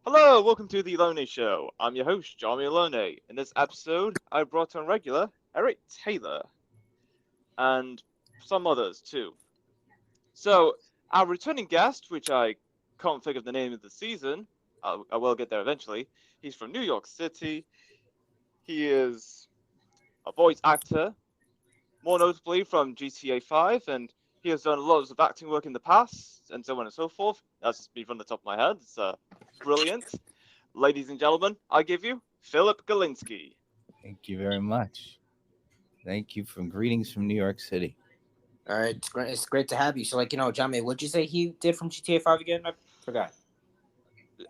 Hello, welcome to the Alone Show. I'm your host, Jeremy Alone. In this episode, I brought on regular Eric Taylor and some others too. So, our returning guest, which I can't think of the name of the season, I will get there eventually. He's from New York City. He is a voice actor, more notably from GTA 5, and he has done lots of acting work in the past, and so on and so forth. That's just me from the top of my head. It's brilliant. Ladies and gentlemen, I give you Philip Galinsky. Thank you very much. Thank you from greetings from New York City. All right, it's great. It's great to have you. So, Jamie, what'd you say he did from GTA 5 again? I forgot.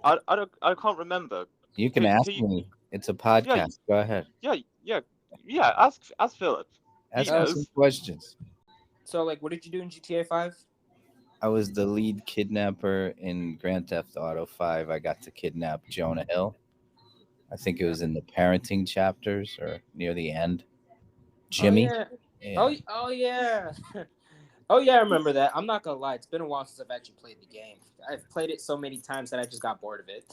I can't remember. You can Can, ask can you, me. It's a yeah, podcast. Go ahead. yeah, yeah, yeah. Ask Philip. He Ask me some knows. questions. So, what did you do in GTA 5? I was the lead kidnapper in Grand Theft Auto 5. I got to kidnap Jonah Hill. I think it was in the parenting chapters or near the end. Oh Jimmy. yeah. Yeah. Oh yeah. Oh yeah, I remember that. I'm not gonna lie, it's been a while since I've actually played the game. I've played it so many times that I just got bored of it.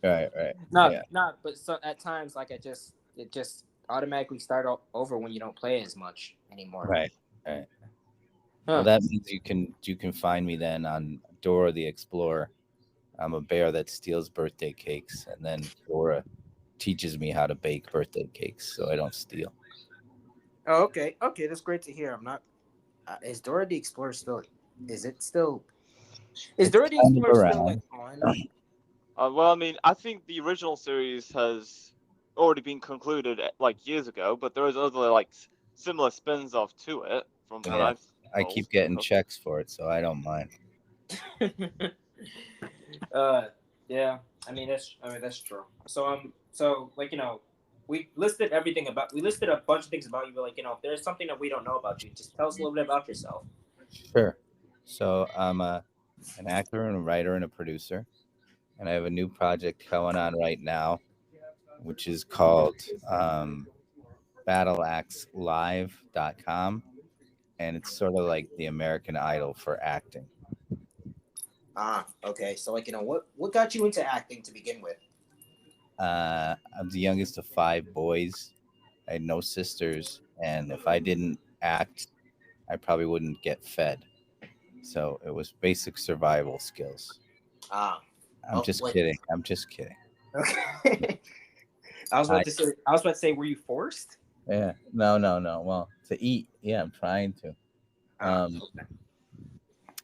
Right. No, Yeah. not. But so at times, it just automatically over when you don't play as much anymore. Right. Well, Huh. that means you can find me then on Dora the Explorer. I'm a bear that steals birthday cakes, and then Dora teaches me how to bake birthday cakes so I don't steal. Oh, okay. Okay, that's great to hear. I'm not. Is Dora the Explorer still? Is it still? Is It's Dora the kind of Explorer still around. on? Well, I mean, I think the original series has already been concluded like years ago, but there is other like similar spins off to it, from what Yeah, I've I told. keep getting So, checks for it, so I don't mind. uh, yeah. That's true. So we listed a bunch of things about you, but if there's something that we don't know about you, just tell us a little bit about yourself. Sure. So I'm an actor and a writer and a producer, and I have a new project going on right now, which is called battleaxelive.com, and it's sort of like the American Idol for acting. Ah, okay. So what got you into acting to begin with? I'm the youngest of five boys. I had no sisters, and if I didn't act, I probably wouldn't get fed. So it was basic survival skills. Ah, I'm oh just wait. kidding. I'm just kidding. Okay. I I was about to say, were you forced? Yeah. No. Well, to eat, yeah, I'm trying to. Ah, Um, okay.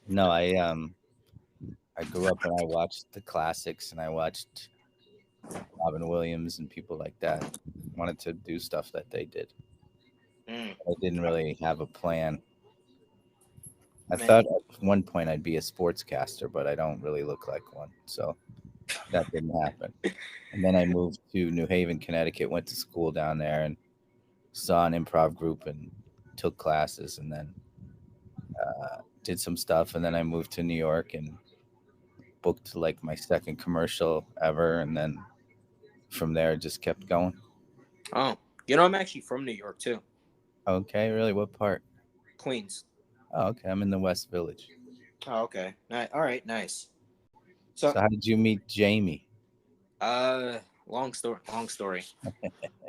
no, I grew up and I watched the classics and I watched Robin Williams and people like that. Wanted to do stuff that they did. Mm, I didn't really have a plan. I man. thought at one point I'd be a sportscaster, but I don't really look like one, so that didn't happen. And then I moved to New Haven, Connecticut, went to school down there, and saw an improv group and took classes, and then did some stuff. And then I moved to New York and booked like my second commercial ever, and then from there it just kept going. Oh, I'm actually from New York too, Okay, really? What part? Queens. Oh, okay, I'm in the West Village. Oh, okay. All right, nice. So, So how did you meet Jamie? long story. Long story.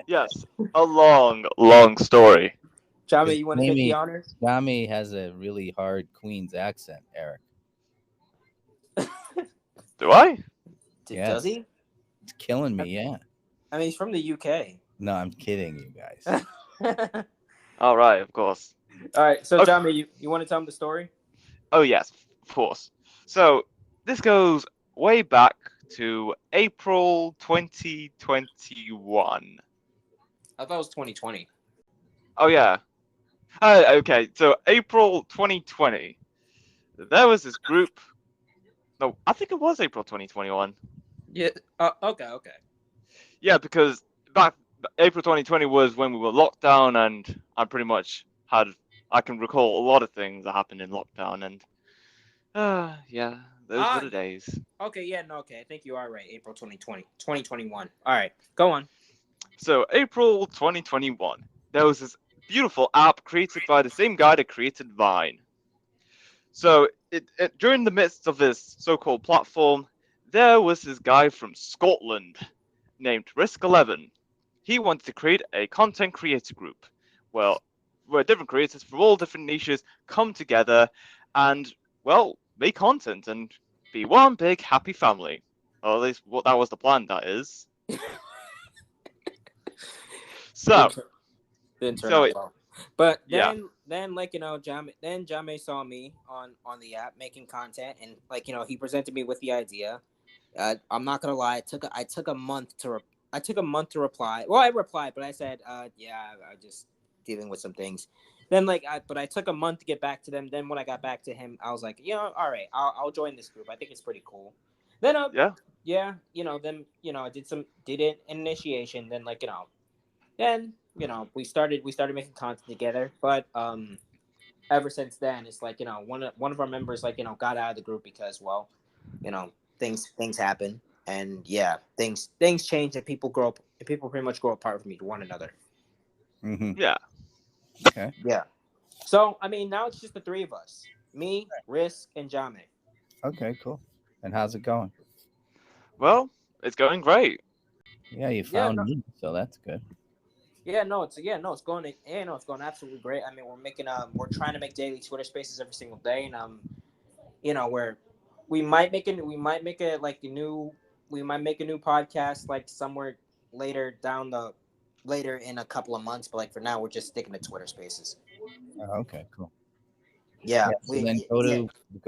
yes, a long, long story. Jamie, Because you want to take the honors? Jamie has a really hard Queens accent, Eric. Do I? Does Yes, he? it's killing me. Yeah. I mean, he's from the UK. No, I'm kidding, you guys. All All right, of course. right. So, Okay. Jamie, you want to tell him the story? Oh yes, of course. So this goes way back to April 2021. I thought it was 2020. Oh yeah. Okay, so April 2020. There was this group. No, I think it was April 2021. Yeah. Okay. Okay. Yeah, because back April 2020 was when we were locked down, and I pretty much had. I can recall a lot of things that happened in lockdown, and yeah, those were Ah. the days. Okay. Yeah. No. Okay. I think you are right. April 2020, 2021. All right. Go on. So April 2021, there was this beautiful app created by the same guy that created Vine. So during the midst of this so-called platform, there was this guy from Scotland named Risk11. He wanted to create a content creator group where, different creators from all different niches come together and, well, make content and be one big happy family. Or at least what that was the plan, that is. So, Didn't turn so out it, well. But yeah, then like Jame saw me on the app making content, and like he presented me with the idea. I'm not gonna lie, I took a month to reply. Well, I replied, but I said, yeah, I just dealing with some things. Then but I took a month to get back to them. Then when I got back to him, I was like, all right, I'll join this group. I think it's pretty cool. Then yeah, yeah, then I did an initiation. Then then we started making content together. But ever since then, it's like one of our members got out of the group because you know things happen, and yeah, things change, and people grow up, and people pretty much grow apart from one another. Mm-hmm. yeah. Okay. Yeah. So I mean, now it's just the three of us: me, Risk, and Jame. Okay, cool. And how's it going? Well, it's going great. Yeah, you Yeah, found no, me, so that's good. it's going absolutely great. I mean, we're trying to make daily Twitter Spaces every single day, and where we might make a new podcast like somewhere later in a couple of months, but like for now we're just sticking to Twitter Spaces. Oh, okay, cool. Yeah, Yeah, so then go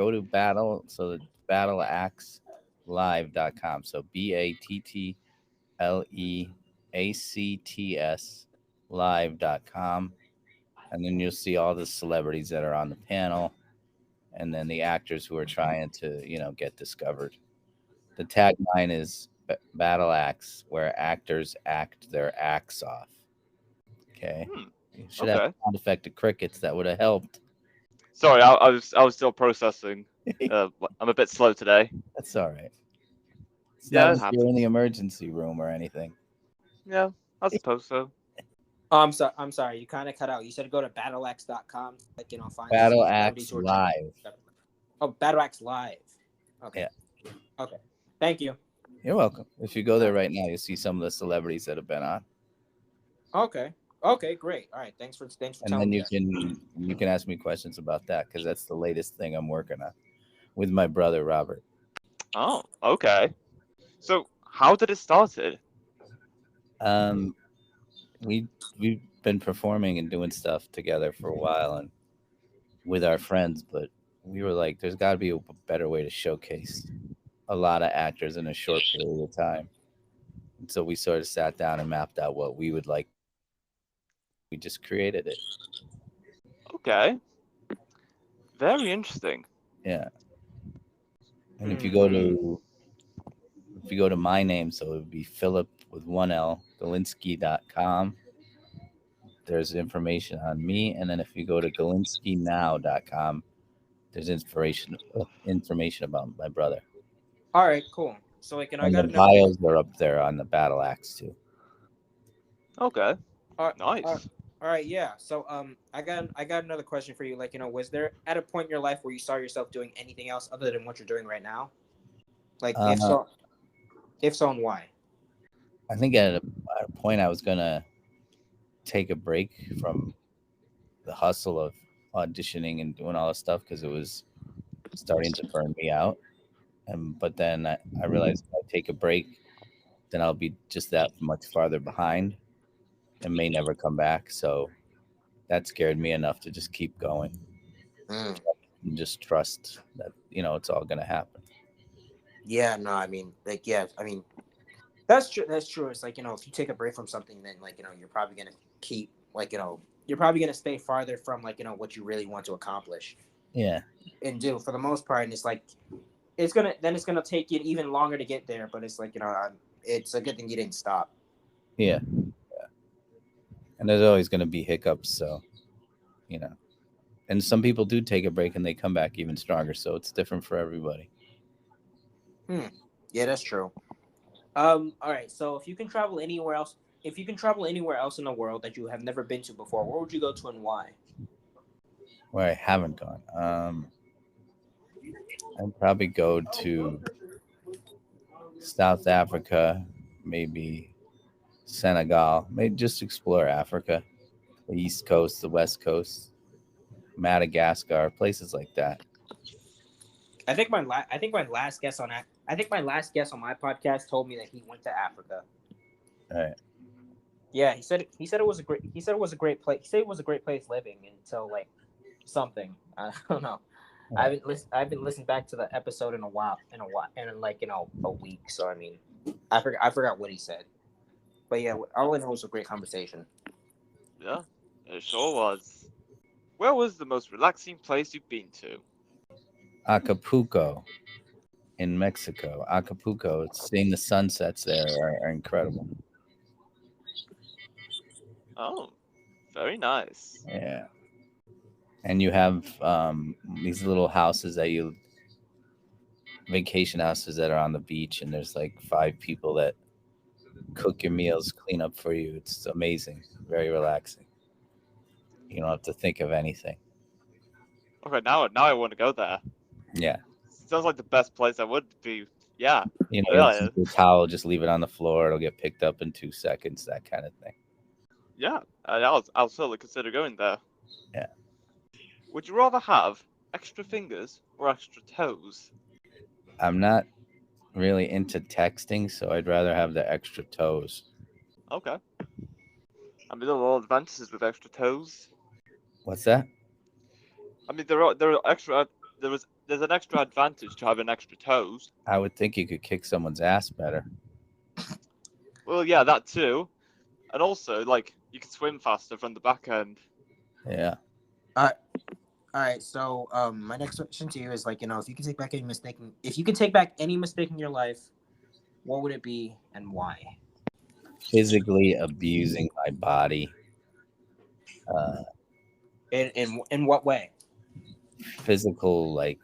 yeah. to battle, so the battleaxelive.com. So BATTLEACTS live.com. And then you'll see all the celebrities that are on the panel, and then the actors who are trying to, get discovered. The tagline is Battle Axe, where actors act their acts off. Okay. Hmm. You should have Okay. sound effect of crickets. That would have helped. Sorry, I was still processing. I'm a bit slow today. That's all right. It's not Yeah, it like you're in the happens. emergency room or anything. Yeah, I suppose so. Oh, I'm sorry. You kind of cut out. You said go to battlex.com, find Battle some celebrities Axe who are trying. Live. Oh, BattleX Live. Okay. Yeah. Okay. Thank you. You're welcome. If you go there right now, you'll see some of the celebrities that have been on. Okay. Okay. Great. All right. Thanks for And telling then me you that. can ask me questions about that because that's the latest thing I'm working on with my brother Robert. Oh, okay. So, how did it started? Um, we we've been performing and doing stuff together for a while and with our friends, but we were like, there's got to be a better way to showcase a lot of actors in a short period of time. And so we sort of sat down and mapped out what we would like. We just created it. Okay, very interesting. Yeah. And Hmm. if you go to my name, so it would be Philip with one L, Galinsky.com. There's information on me. And then if you go to GalinskyNow.com, there's information about my brother. All right. Cool. So I And the got another. bios are up there on the Battle Axe too. Okay, All right. nice. All right. Yeah. So I got another question for you. Was there at a point in your life where you saw yourself doing anything else other than what you're doing right now? Like Uh, if so, and why? I think at a point I was going to take a break from the hustle of auditioning and doing all this stuff because it was starting to burn me out. But then I realized if I take a break, then I'll be just that much farther behind and may never come back. So that scared me enough to just keep going Mm. and just trust that it's all going to happen. Yeah. No. I mean, yeah. I mean, that's true. That's true. It's if you take a break from something, then you're probably gonna keep you're probably gonna stay farther from what you really want to accomplish Yeah, and do for the most part. And it's gonna take you even longer to get there. But it's it's a good thing you didn't stop. yeah, and there's always going to be hiccups. So you know, and some people do take a break and they come back even stronger. So it's different for everybody. Hmm. Yeah, that's true. All right. So if you can travel anywhere else in the world that you have never been to before, where would you go to and why? Where I haven't gone, I'd probably go to South Africa, maybe Senegal. Maybe just explore Africa, the East Coast, the West Coast, Madagascar, places like that. I think my last guest on that. I think my last guest on my podcast told me that he went to Africa. All right. Yeah, he said it was a great place. He said it was a great place living until like something. I don't know. All right. I haven't listened back to the episode in a while, in like a week. So I mean, I forgot what he said. But yeah, all I know was a great conversation. Yeah, it sure was. Where was the most relaxing place you've been to? Acapulco in Mexico. Acapulco. Seeing the sunsets there are incredible. Oh, very nice. Yeah. And you have these little houses vacation houses that are on the beach, and there's like 5 people that cook your meals, clean up for you. It's amazing. Very relaxing. You don't have to think of anything. Okay, now I want to go there. Yeah. Sounds like the best place I would be. Yeah, You know, yeah, you take a towel, just leave it on the floor. It'll get picked up in 2 seconds, that kind of thing. yeah. I'll certainly consider going there. Yeah. Would you rather have extra fingers or extra toes? I'm not really into texting, so I'd rather have the extra toes. Okay. I mean, there are a lot of advantages with extra toes. What's that? I mean, there's an extra advantage to having extra toes. I would think you could kick someone's ass better. Well, yeah, that too, and also like you can swim faster from the back end. Yeah. All right. So my next question to you is like, if you could take back any mistake, in your life, what would it be and why? Physically abusing my body. In what way? Physical, like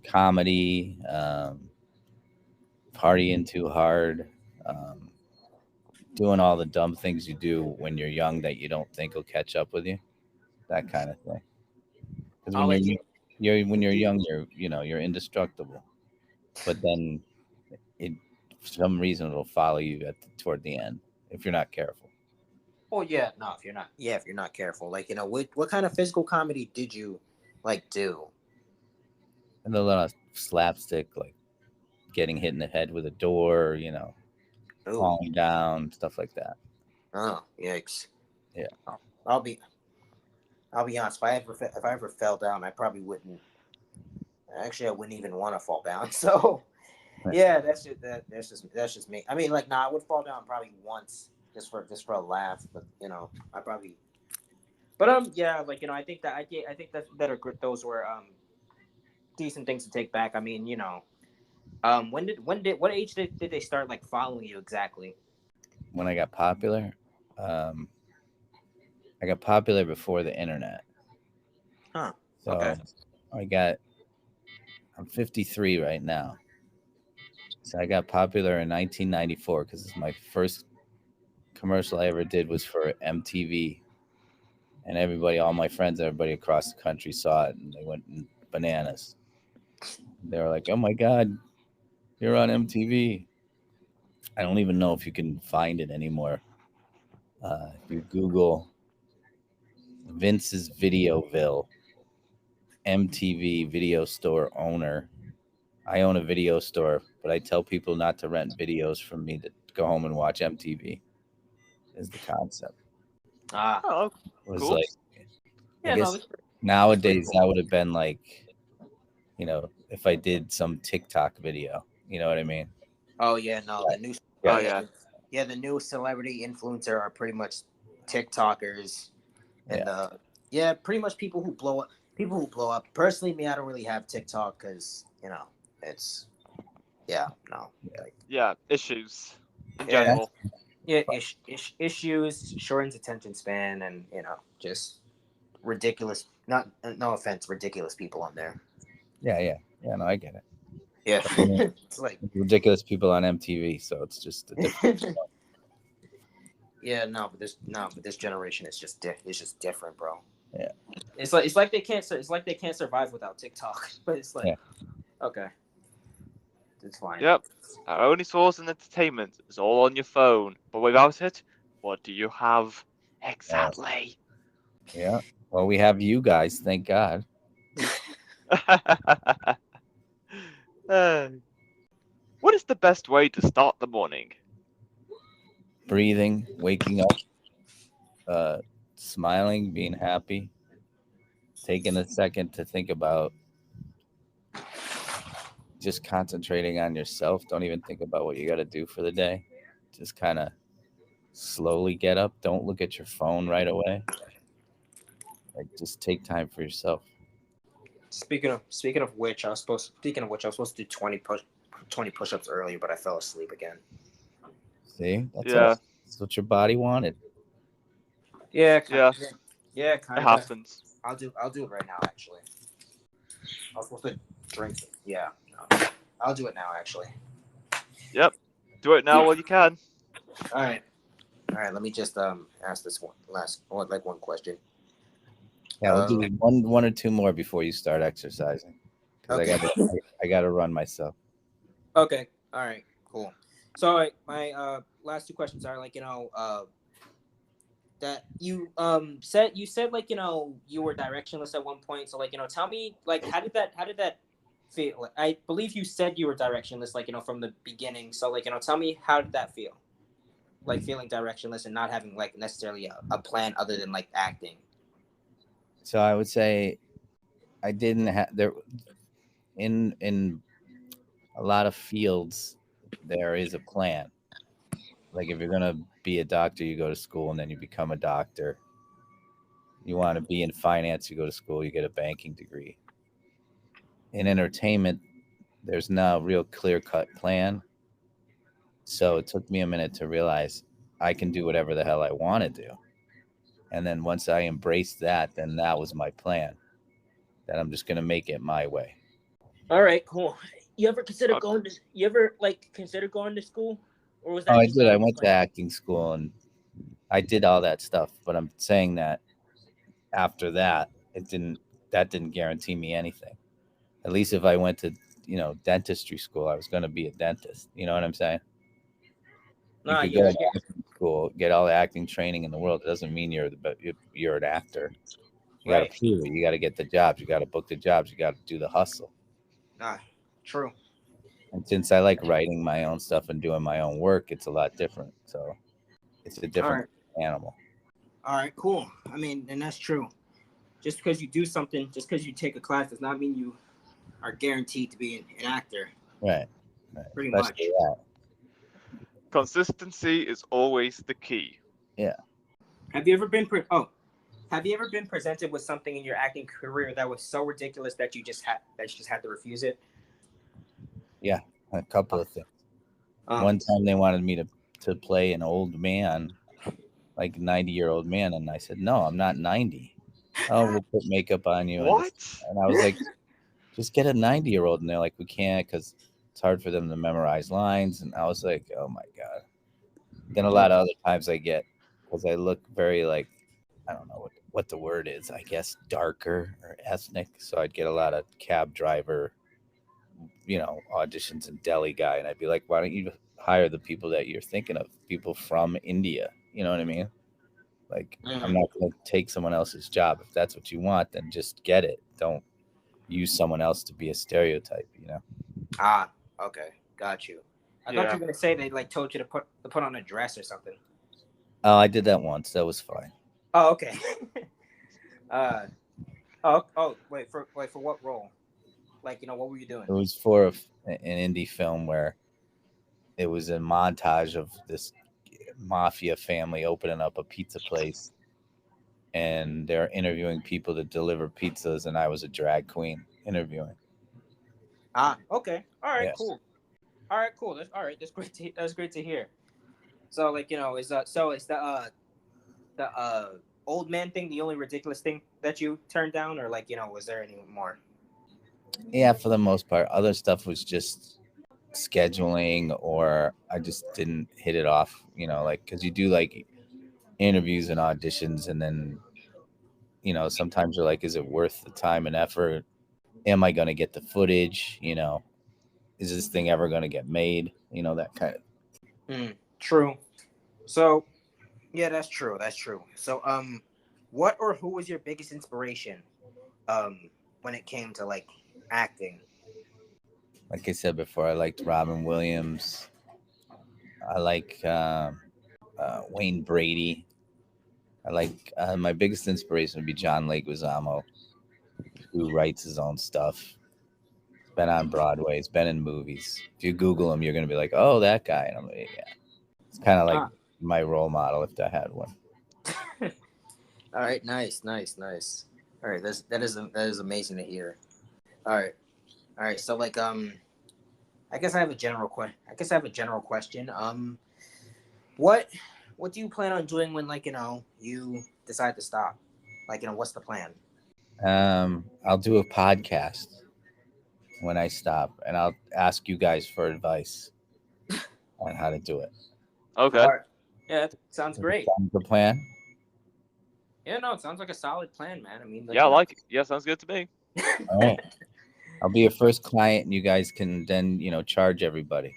comedy, partying too hard, doing all the dumb things you do when you're young that you don't think will catch up with you, that kind of thing. Because when you're young, you're indestructible, but then for some reason it'll follow you toward the end if you're not careful. Oh yeah, no. If you're not careful, like what kind of physical comedy did you like do? And a lot of slapstick, like getting hit in the head with a door, Ooh. falling down, stuff like that. Oh, yikes! Yeah. I'll be honest. If I ever fell down, I probably wouldn't. Actually, I wouldn't even want to fall down. So, yeah, that's just me. I mean, like, I would fall down probably once just for a laugh, but I probably. But yeah, like I think those were decent things to take back. I mean, what age did they start like following you exactly? When I got popular, I got popular before the internet. Huh. So Okay. I'm 53 right now. So I got popular in 1994 because my first commercial I ever did was for MTV. And all my friends, everybody across the country saw it and they went bananas. They were like, "Oh my God, you're on MTV." I don't even know if you can find it anymore. If you Google Vince's Videoville, MTV video store owner. I own a video store, but I tell people not to rent videos from me to go home and watch MTV. Is the concept. Oh, It was cool. like, Yeah, I guess nowadays that would have been like, if I did some TikTok video, you know what I mean? Oh yeah, no, the new. Yeah. Oh yeah. Yeah, the new celebrity influencer are pretty much TikTokers, and pretty much people who blow up. People who blow up. Personally, me, I don't really have TikTok because it's issues in general. Yeah, issues, shortens attention span, and just ridiculous. No offense, ridiculous people on there. Yeah. No, I get it. Yeah, it's like ridiculous people on MTV, so it's just a different. Yeah, but this generation is just different, bro. Yeah, it's like they can't survive without TikTok. But it's like, okay. It's fine. Yep. Our only source of entertainment is all on your phone. But without it, what do you have? Exactly. Yeah. Well, we have you guys, thank God. Uh, what is the best way to start the morning? Breathing, waking up, smiling, being happy, taking a second to think about just concentrating on yourself. Don't even think about what you got to do for the day. Just kind of slowly get up. Don't look at your phone right away. Like, just take time for yourself. Speaking of which, I was supposed to do 20 push-ups earlier, but I fell asleep again. See, that's Yeah. that's what your body wanted. Yeah, Yeah. yeah, It kind of. happens. I'll do it right now. Actually, I was supposed to drink. Yeah, no. I'll do it now. Actually. Yep. Do it now while you can. All right. Let me just ask this one question. Yeah, we'll do one or two more before you start exercising. Because Okay. I gotta run myself. Okay. All right. Cool. So my last two questions are that you said like you were directionless at one point. So tell me how did that feel? I believe you said you were directionless from the beginning. So tell me how did that feel? Like feeling directionless and not having necessarily a plan other than acting. So I would say I didn't have there in a lot of fields there is a plan. Like if you're gonna be a doctor, you go to school and then you become a doctor. You want to be in finance, you go to school, you get a banking degree. In entertainment, there's no real clear-cut plan. So it took me a minute to realize I can do whatever the hell I want to do. And then once I embraced that, then that was my plan. That I'm just gonna make it my way. All right, cool. You ever consider going to? You ever consider going to school, or was that? Oh, I did. I went to acting school and I did all that stuff. But I'm saying that after that, that didn't guarantee me anything. At least if I went to dentistry school, I was going to be a dentist. You know what I'm saying? You could go to acting school, get all the acting training in the world. It doesn't mean you're an actor. You got to prove it. You got to get the jobs. You got to book the jobs. You got to do the hustle. True. And since I like writing my own stuff and doing my own work, it's a lot different. So it's a different animal. All right, cool. I mean, and that's true. Just because you do something, just because you take a class, does not mean you are guaranteed to be an actor. Right. Pretty much. That. Consistency is always the key. Yeah. Have you ever been presented with something in your acting career that was so ridiculous that you just had to refuse it? Yeah, a couple of things. One time they wanted me to play an old man, like a 90-year-old man, and I said, no, I'm not 90. Oh, we'll put makeup on you. What? And I was like, just get a 90-year-old. And they're like, we can't because it's hard for them to memorize lines. And I was like, oh my God. Then a lot of other times I get, because I look very I don't know what the word is, I guess darker or ethnic. So I'd get a lot of cab driver, auditions and deli guy. And I'd be like, why don't you hire the people that you're thinking of, people from India? You know what I mean? I'm not going to take someone else's job. If that's what you want, then just get it. Don't use someone else to be a stereotype, Okay. Got you. I thought you were going to say they told you to put on a dress or something. Oh, I did that once. That was fine. Oh, okay. Wait, for what role? What were you doing? It was for an indie film where it was a montage of this mafia family opening up a pizza place, and they're interviewing people to deliver pizzas, and I was a drag queen interviewing. Okay. All right, cool. All right, cool. That's great to hear. So is the old man thing the only ridiculous thing that you turned down, or was there any more? Yeah, for the most part. Other stuff was just scheduling, or I just didn't hit it off, because you do interviews and auditions, and then sometimes you're like, is it worth the time and effort? Am I going to get the footage? is this thing ever going to get made? You know, that kind of. True. So, yeah, that's true. That's true. So, what or who was your biggest inspiration, when it came to like acting? Like I said before, I liked Robin Williams. I like Wayne Brady. I like my biggest inspiration would be John Leguizamo, who writes his own stuff. He's been on Broadway. He's been in movies. If you Google him, you're gonna be like, "Oh, that guy." And I'm like, "Yeah." It's kind of like my role model if I had one. All right, nice. All right, that is amazing to hear. All right. So like, I guess I have a general question. What do you plan on doing when, like, you decide to stop? Like, what's the plan? I'll do a podcast when I stop, and I'll ask you guys for advice on how to do it. Okay. All right. Yeah, that sounds great. Sounds the plan. Yeah, no, it sounds like a solid plan, man. I mean, like, Yeah, I like it. Yeah, sounds good to me. All right. I'll be your first client, and you guys can then, charge everybody.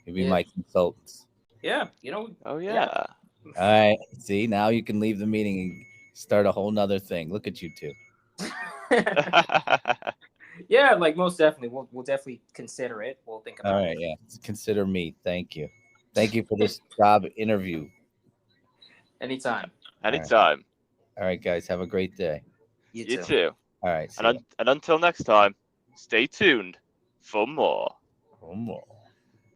You'll be my consultants. Yeah, Oh yeah. All right. See, now you can leave the meeting and start a whole nother thing. Look at you two. Yeah, like most definitely. We'll definitely consider it. We'll think about it. All right, yeah. Consider me. Thank you. Thank you for this job interview. Anytime. Anytime. All right, guys. Have a great day. You too. All right. And until next time, stay tuned for more. For more.